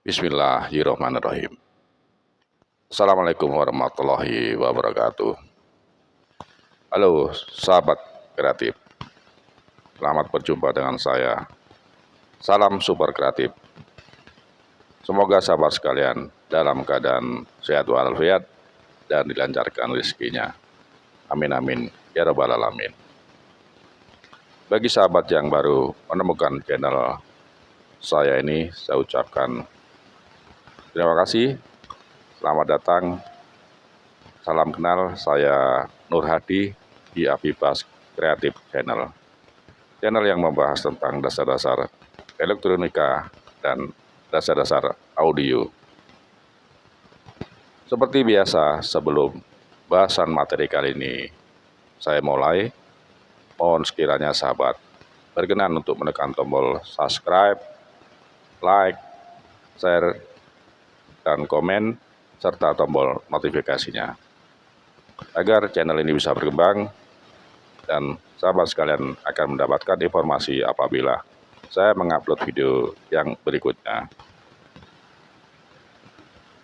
Bismillahirrahmanirrahim. Assalamualaikum warahmatullahi wabarakatuh. Halo sahabat kreatif, selamat berjumpa dengan saya. Salam super kreatif. Semoga sahabat sekalian dalam keadaan sehat walafiat dan dilancarkan rezekinya. Amin amin ya rabbal alamin. Bagi sahabat yang baru menemukan channel saya ini, saya ucapkan terima kasih. Selamat datang. Salam kenal, saya Nur Hadi di Abibas Kreatif Channel. Channel yang membahas tentang dasar-dasar elektronika dan dasar-dasar audio. Seperti biasa, sebelum bahasan materi kali ini saya mulai, mohon sekiranya sahabat berkenan untuk menekan tombol subscribe, like, share, dan komen, serta tombol notifikasinya, agar channel ini bisa berkembang dan sahabat sekalian akan mendapatkan informasi apabila saya mengupload video yang berikutnya.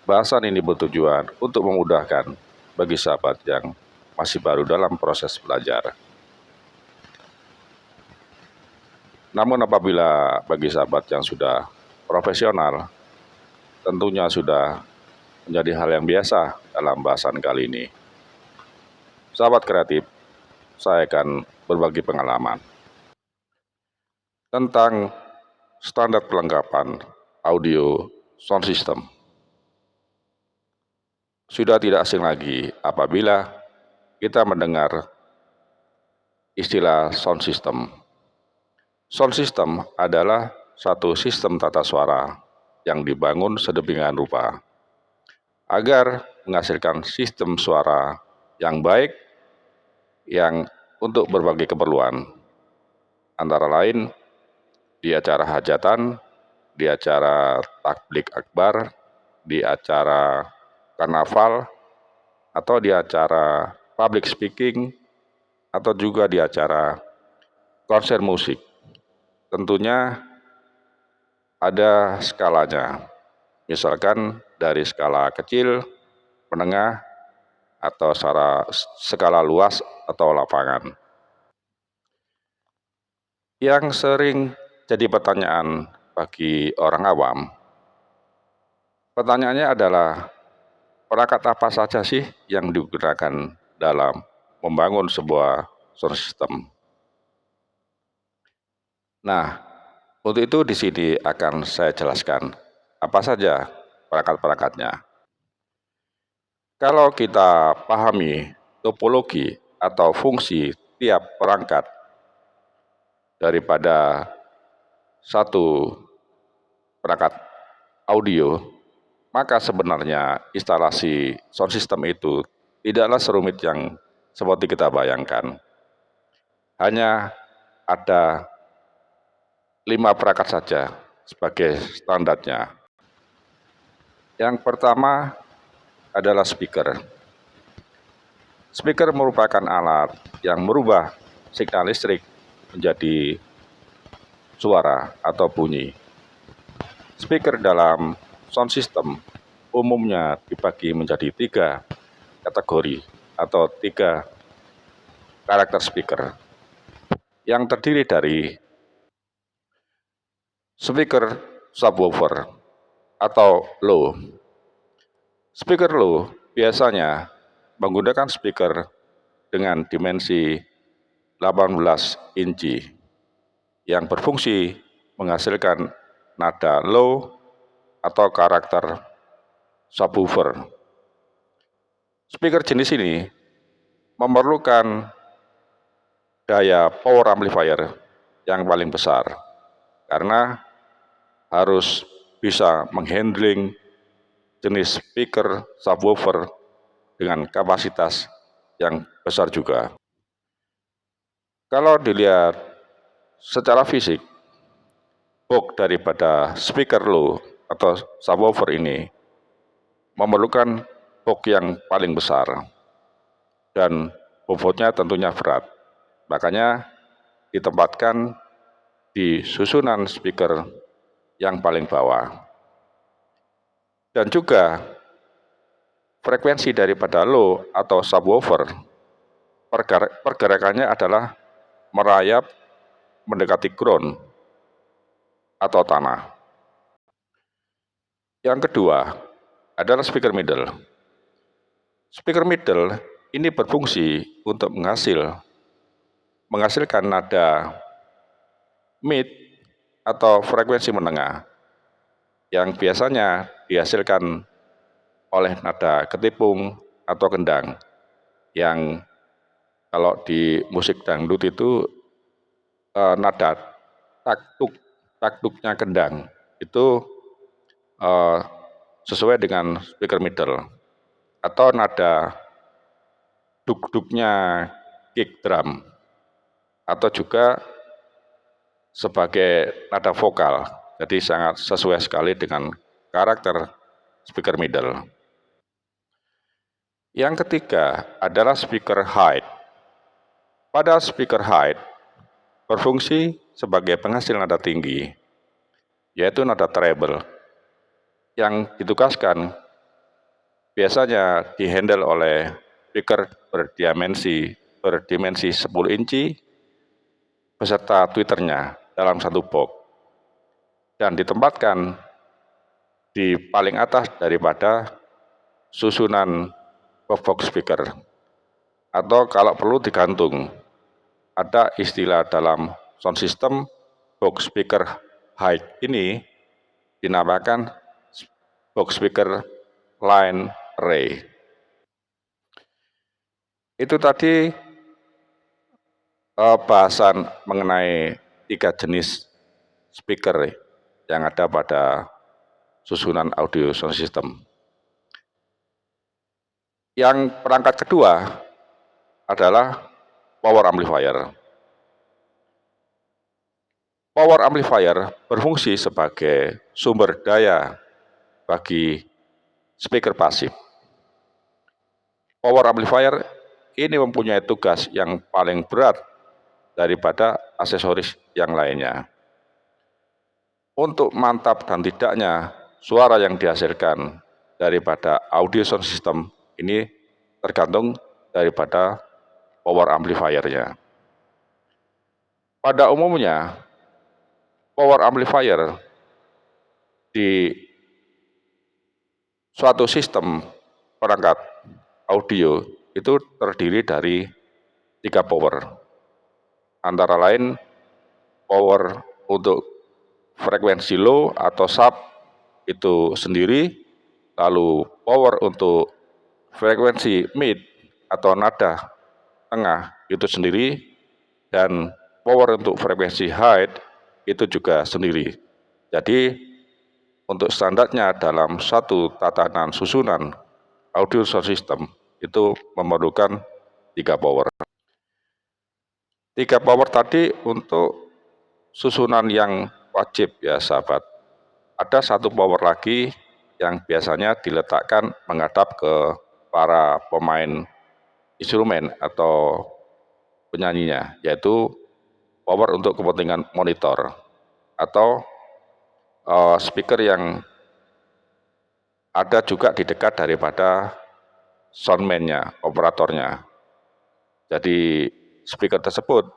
Bahasan ini bertujuan untuk memudahkan bagi sahabat yang masih baru dalam proses belajar. Namun apabila bagi sahabat yang sudah profesional, tentunya sudah menjadi hal yang biasa dalam bahasan kali ini. Sahabat kreatif, saya akan berbagi pengalaman tentang standar perlengkapan audio sound system. Sudah tidak asing lagi apabila kita mendengar istilah sound system. Sound system adalah satu sistem tata suara yang dibangun sedemikian rupa agar menghasilkan sistem suara yang baik yang untuk berbagai keperluan, antara lain di acara hajatan, di acara takbik akbar, di acara karnaval, atau di acara public speaking, atau juga di acara konser musik. Tentunya ada skalanya, misalkan dari skala kecil, menengah, atau skala luas atau lapangan. Yang sering jadi pertanyaan bagi orang awam, pertanyaannya adalah perangkat apa saja sih yang digunakan dalam membangun sebuah sound system. Nah, untuk itu di sini akan saya jelaskan apa saja perangkat-perangkatnya. Kalau kita pahami topologi atau fungsi tiap perangkat daripada satu perangkat audio, maka sebenarnya instalasi sound system itu tidaklah serumit yang seperti kita bayangkan. Hanya ada 5 perangkat saja sebagai standarnya. Yang pertama adalah speaker. Speaker merupakan alat yang merubah signal listrik menjadi suara atau bunyi. Speaker dalam sound system umumnya dibagi menjadi 3 kategori atau 3 karakter speaker yang terdiri dari speaker subwoofer atau low. Speaker low biasanya menggunakan speaker dengan dimensi 18 inci yang berfungsi menghasilkan nada low atau karakter subwoofer. Speaker jenis ini memerlukan daya power amplifier yang paling besar karena harus bisa menghandling jenis speaker subwoofer dengan kapasitas yang besar juga. Kalau dilihat secara fisik, box daripada speaker low atau subwoofer ini memerlukan box yang paling besar dan bobotnya tentunya berat. Makanya ditempatkan di susunan speaker yang paling bawah. Dan juga frekuensi daripada low atau subwoofer pergerakannya adalah merayap mendekati ground atau tanah. Yang kedua adalah speaker middle. Speaker middle ini berfungsi untuk menghasilkan nada mid atau frekuensi menengah yang biasanya dihasilkan oleh nada ketipung atau kendang yang kalau di musik dangdut itu nada taktuknya kendang itu sesuai dengan speaker middle, atau nada duk-duknya kick drum, atau juga sebagai nada vokal. Jadi sangat sesuai sekali dengan karakter speaker middle. Yang ketiga adalah speaker high. Pada speaker high berfungsi sebagai penghasil nada tinggi, yaitu nada treble, yang ditugaskan biasanya dihandle oleh speaker berdimensi 10 inci beserta tweeternya dalam satu box dan ditempatkan di paling atas daripada susunan box speaker, atau kalau perlu digantung. Ada istilah dalam sound system, box speaker high ini dinamakan box speaker line array. Itu tadi bahasan mengenai 3 jenis speaker yang ada pada susunan audio sound system. Yang perangkat kedua adalah power amplifier. Power amplifier berfungsi sebagai sumber daya bagi speaker pasif. Power amplifier ini mempunyai tugas yang paling berat daripada aksesoris yang lainnya. Untuk mantap dan tidaknya suara yang dihasilkan daripada audio sound system ini tergantung daripada power amplifier-nya. Pada umumnya, power amplifier di suatu sistem perangkat audio itu terdiri dari 3 power. Antara lain power untuk frekuensi low atau sub itu sendiri, lalu power untuk frekuensi mid atau nada tengah itu sendiri, dan power untuk frekuensi high itu juga sendiri. Jadi untuk standarnya dalam satu tatanan susunan audio sound system itu memerlukan 3 power. 3 power tadi untuk susunan yang wajib ya sahabat. Ada 1 power lagi yang biasanya diletakkan menghadap ke para pemain instrumen atau penyanyinya, yaitu power untuk kepentingan monitor atau speaker yang ada juga di dekat daripada soundman-nya, operatornya. Jadi speaker tersebut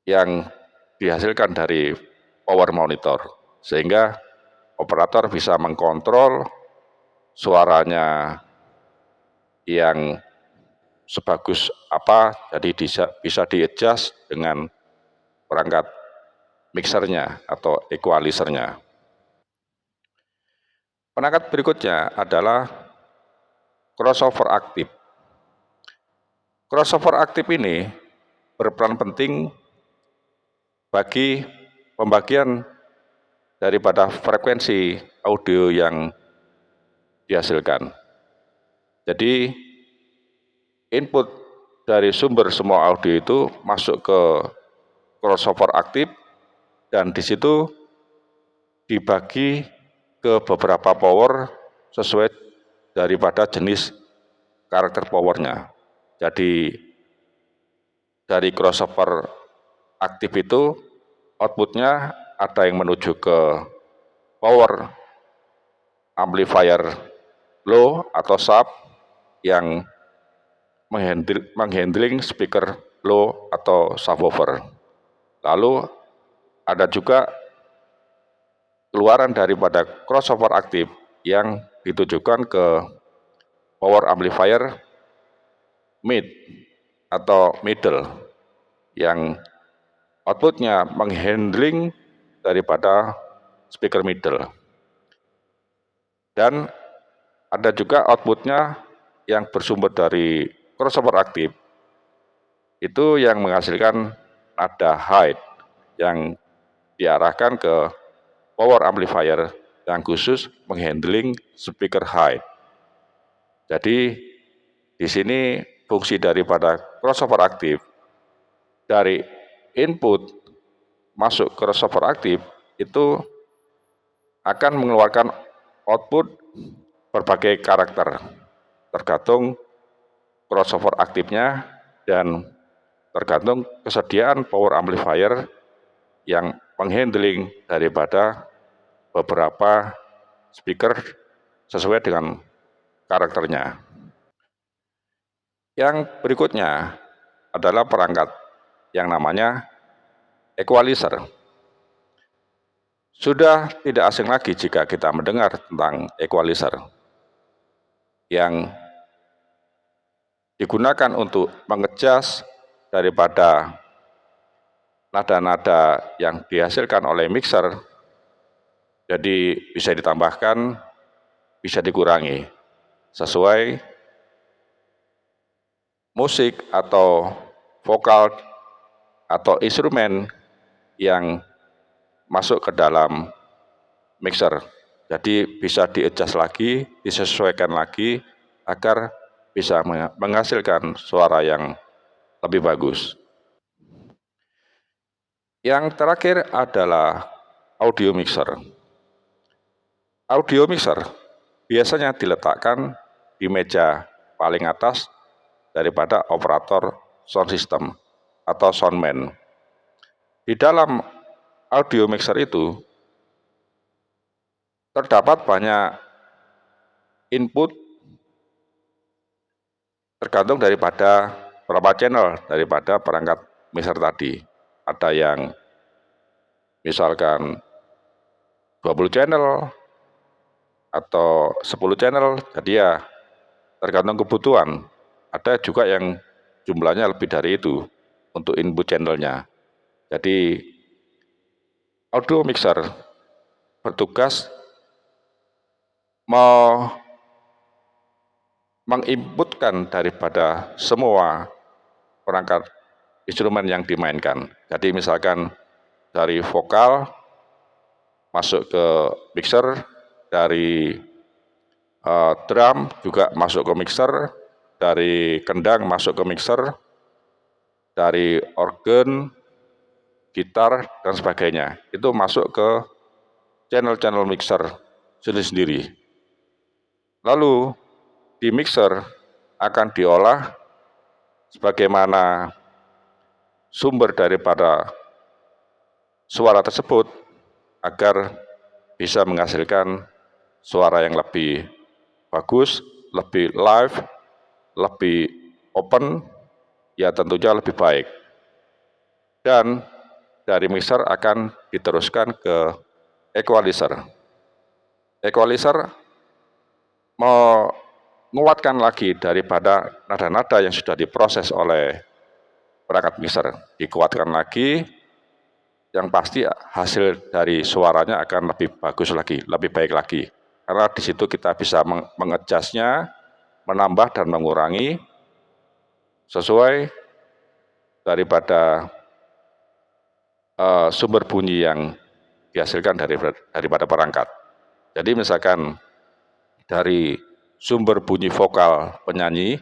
yang dihasilkan dari power monitor, sehingga operator bisa mengkontrol suaranya yang sebagus apa, jadi bisa di-adjust dengan perangkat mixernya atau equalizernya. Perangkat berikutnya adalah crossover aktif. Crossover aktif ini berperan penting bagi pembagian daripada frekuensi audio yang dihasilkan. Jadi input dari sumber semua audio itu masuk ke crossover aktif dan di situ dibagi ke beberapa power sesuai daripada jenis karakter powernya. Jadi dari crossover aktif itu outputnya ada yang menuju ke power amplifier low atau sub yang menghandling speaker low atau subwoofer. Lalu ada juga keluaran daripada crossover aktif yang ditujukan ke power amplifier mid atau middle yang outputnya menghandling daripada speaker middle. Dan ada juga outputnya yang bersumber dari crossover aktif, itu yang menghasilkan nada high yang diarahkan ke power amplifier yang khusus menghandling speaker high. Jadi di sini fungsi daripada crossover aktif dari input masuk crossover aktif itu akan mengeluarkan output berbagai karakter tergantung crossover aktifnya dan tergantung kesediaan power amplifier yang menghandling daripada beberapa speaker sesuai dengan karakternya. Yang berikutnya adalah perangkat yang namanya equalizer. Sudah tidak asing lagi jika kita mendengar tentang equalizer yang digunakan untuk mengejas daripada nada-nada yang dihasilkan oleh mixer, jadi bisa ditambahkan, bisa dikurangi sesuai musik atau vokal atau instrumen yang masuk ke dalam mixer. Jadi bisa di-adjust lagi, disesuaikan lagi agar bisa menghasilkan suara yang lebih bagus. Yang terakhir adalah audio mixer. Audio mixer biasanya diletakkan di meja paling atas daripada operator sound system atau soundman. Di dalam audio mixer itu terdapat banyak input tergantung daripada berapa channel daripada perangkat mixer tadi. Ada yang misalkan 20 channel atau 10 channel, jadi ya tergantung kebutuhan. Ada juga yang jumlahnya lebih dari itu untuk input channelnya. Jadi audio mixer bertugas menginputkan daripada semua perangkat instrumen yang dimainkan. Jadi misalkan dari vokal masuk ke mixer, dari drum juga masuk ke mixer, dari kendang masuk ke mixer, dari organ, gitar, dan sebagainya. Itu masuk ke channel-channel mixer sendiri-sendiri. Lalu di mixer akan diolah sebagaimana sumber daripada suara tersebut agar bisa menghasilkan suara yang lebih bagus, lebih live, lebih open, ya tentunya lebih baik. Dan dari mixer akan diteruskan ke equalizer. Equalizer menguatkan lagi daripada nada-nada yang sudah diproses oleh perangkat mixer, dikuatkan lagi, yang pasti hasil dari suaranya akan lebih bagus lagi, lebih baik lagi. Karena di situ kita bisa mengejasnya, menambah dan mengurangi sesuai daripada sumber bunyi yang dihasilkan daripada perangkat. Jadi misalkan dari sumber bunyi vokal penyanyi,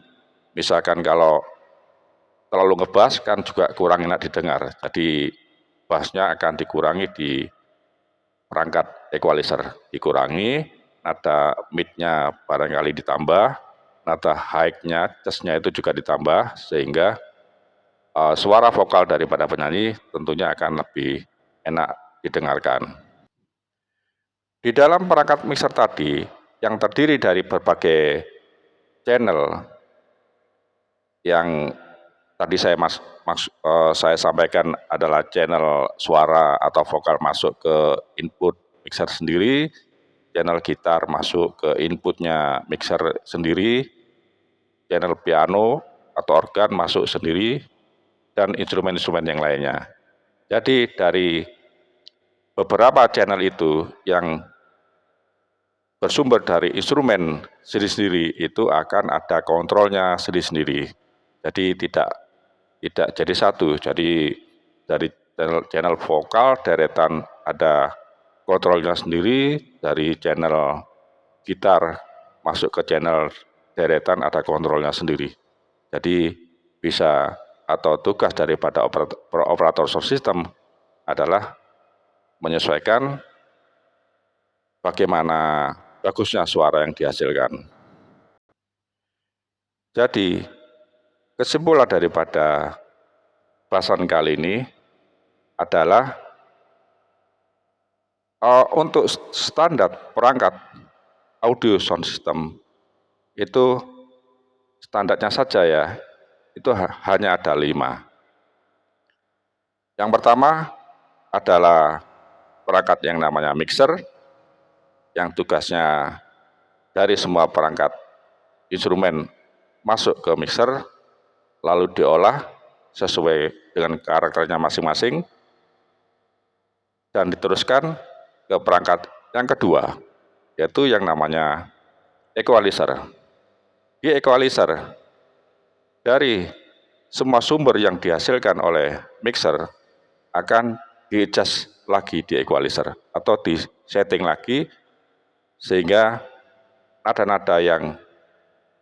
misalkan kalau terlalu ngebas kan juga kurang enak didengar. Jadi bassnya akan dikurangi di perangkat equalizer, dikurangi, nada mid-nya barangkali ditambah, nada high-nya, chest-nya itu juga ditambah, sehingga suara vokal daripada penyanyi tentunya akan lebih enak didengarkan. Di dalam perangkat mixer tadi yang terdiri dari berbagai channel yang tadi saya sampaikan adalah channel suara atau vokal masuk ke input mixer sendiri, channel gitar masuk ke inputnya mixer sendiri, channel piano atau organ masuk sendiri, dan instrumen-instrumen yang lainnya. Jadi dari beberapa channel itu yang bersumber dari instrumen sendiri-sendiri itu akan ada kontrolnya sendiri-sendiri. Jadi tidak jadi satu. Jadi dari channel vokal deretan ada kontrolnya sendiri, dari channel gitar masuk ke channel deretan ada kontrolnya sendiri. Jadi bisa atau tugas daripada operator sound system adalah menyesuaikan bagaimana bagusnya suara yang dihasilkan. Jadi kesimpulan daripada bahasan kali ini adalah untuk standar perangkat audio sound system itu standarnya saja ya, itu hanya ada 5. Yang pertama adalah perangkat yang namanya mixer, yang tugasnya dari semua perangkat instrumen masuk ke mixer, lalu diolah sesuai dengan karakternya masing-masing, dan diteruskan ke perangkat yang kedua, yaitu yang namanya equalizer. Di equalizer, dari semua sumber yang dihasilkan oleh mixer akan di-adjust lagi di equalizer atau di setting lagi sehingga nada-nada yang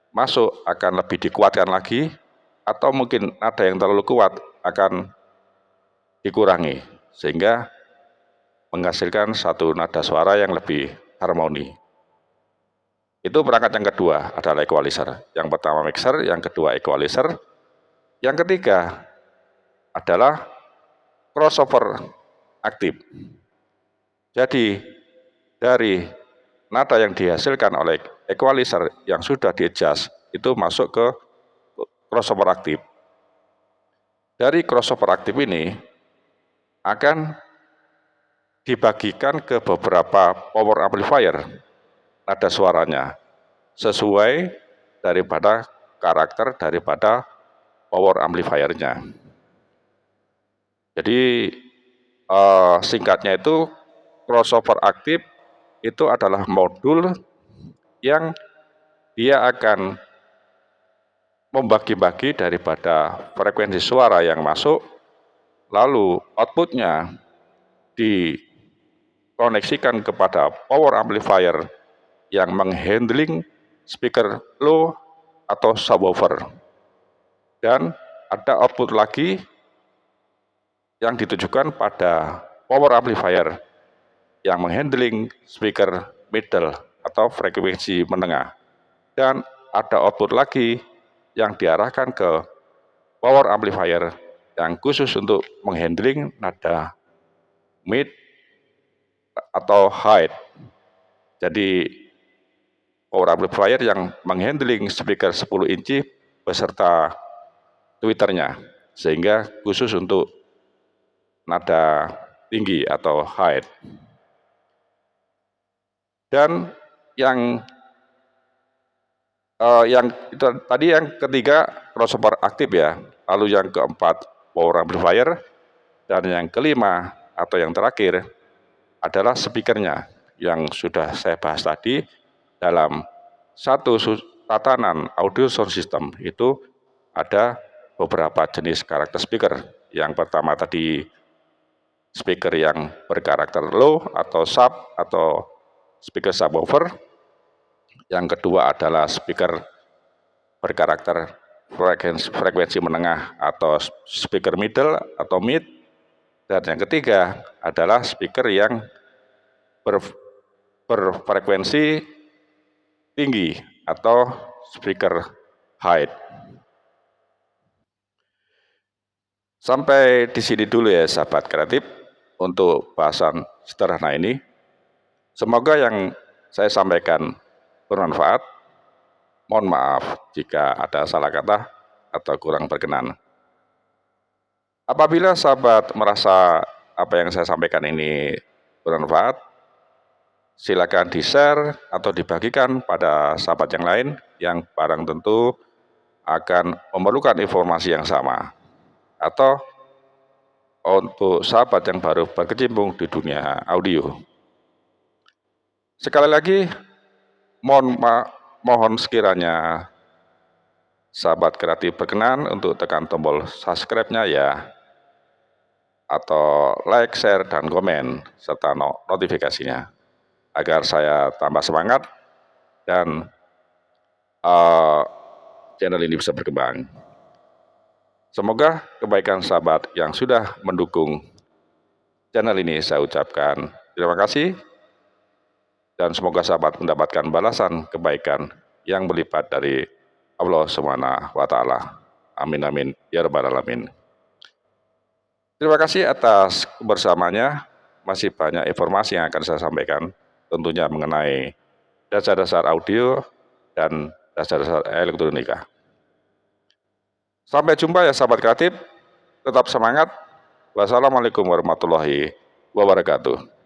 masuk akan lebih dikuatkan lagi atau mungkin nada yang terlalu kuat akan dikurangi sehingga menghasilkan satu nada suara yang lebih harmoni. Itu perangkat yang kedua adalah equalizer. Yang pertama mixer, yang kedua equalizer. Yang ketiga adalah crossover aktif. Jadi dari nada yang dihasilkan oleh equalizer yang sudah di-adjust itu masuk ke crossover aktif. Dari crossover aktif ini akan dibagikan ke beberapa power amplifier nada suaranya sesuai daripada karakter daripada power amplifiernya. Jadi singkatnya itu crossover aktif itu adalah modul yang dia akan membagi-bagi daripada frekuensi suara yang masuk, lalu outputnya dikoneksikan kepada power amplifier yang menghandling speaker low atau subwoofer. Dan ada output lagi yang ditujukan pada power amplifier yang menghandling speaker middle atau frekuensi menengah. Dan ada output lagi yang diarahkan ke power amplifier yang khusus untuk menghandling nada mid atau high. Jadi power amplifier yang menghandling speaker 10 inci beserta tweeternya sehingga khusus untuk nada tinggi atau high. Dan yang itu tadi yang ketiga crossover aktif ya, lalu yang keempat power amplifier, dan yang kelima atau yang terakhir adalah speakernya yang sudah saya bahas tadi. Dalam satu tatanan audio sound system itu ada beberapa jenis karakter speaker. Yang pertama tadi speaker yang berkarakter low atau sub atau speaker subwoofer. Yang kedua adalah speaker berkarakter frekuensi menengah atau speaker middle atau mid. Dan yang ketiga adalah speaker yang berfrekuensi tinggi atau speaker high. Sampai di sini dulu ya sahabat kreatif untuk bahasan sederhana ini. Semoga yang saya sampaikan bermanfaat. Mohon maaf jika ada salah kata atau kurang berkenan. Apabila sahabat merasa apa yang saya sampaikan ini bermanfaat, silakan di-share atau dibagikan pada sahabat yang lain yang barang tentu akan memerlukan informasi yang sama, atau untuk sahabat yang baru berkecimpung di dunia audio. Sekali lagi, mohon sekiranya sahabat kreatif berkenan untuk tekan tombol subscribe-nya ya, atau like, share, dan komen, serta notifikasinya, agar saya tambah semangat dan channel ini bisa berkembang. Semoga kebaikan sahabat yang sudah mendukung channel ini saya ucapkan terima kasih, dan semoga sahabat mendapatkan balasan kebaikan yang berlipat dari Allah Subhanahu wa Ta'ala. Amin amin ya rabbal alamin. Terima kasih atas kebersamaannya. Masih banyak informasi yang akan saya sampaikan, tentunya mengenai dasar-dasar audio dan dasar-dasar elektronika. Sampai jumpa ya sahabat kreatif. Tetap semangat. Wassalamualaikum warahmatullahi wabarakatuh.